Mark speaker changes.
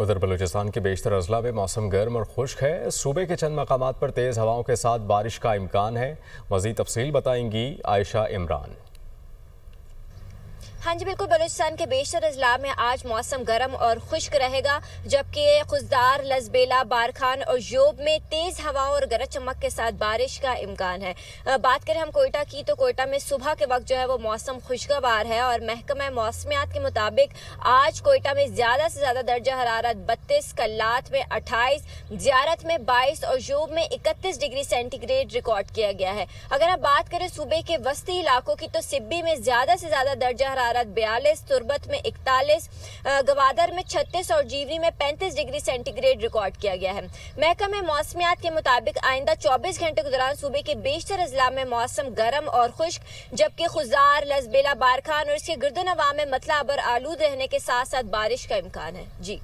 Speaker 1: उधर बलूचिस्तान के बेशतर अजला में मौसम गर्म और खुश्क है। सूबे के चंद मकामात पर तेज़ हवाओं के साथ बारिश का इम्कान है। मज़ीद तफसील बताएंगी आयशा इमरान।
Speaker 2: हाँ जी बिल्कुल, बलूचिस्तान के बेशतर अजला में आज मौसम गर्म और खुश्क रहेगा, जबकि खुजदार, लजबेला, बारखान और योब में तेज हवाओं और गरज चमक के साथ बारिश का इम्कान है। बात करें हम कोयटा की, तो कोयटा में सुबह के वक्त जो है वो मौसम खुशगवार है और महकमा मौसमियात के मुताबिक आज कोयटा में ज़्यादा से ज़्यादा दर्जा हरारत 32, कल्लात में 28, ज़ियारत में 22 और योब में 31 डिग्री सेंटीग्रेड रिकॉर्ड किया गया है। अगर आप बात करें सूबे के वस्ती इलाकों की, तो सिब्बी में ज़्यादा से ज़्यादा दर्जा हरारत 42, तुरबत में 41, गवादर में 36 और जीवरी में 35 डिग्री सेंटीग्रेड रिकॉर्ड किया गया है। महकमा मौसमियात के मुताबिक आइंदा 24 घंटे के दौरान सूबे के बेशतर अजला में मौसम गर्म और खुश्क, जबकि खुजार, लजबेला, बारखान और इसके गिरदोनवा में मतला अबर आलूद रहने के साथ साथ बारिश का इम्कान है। जी।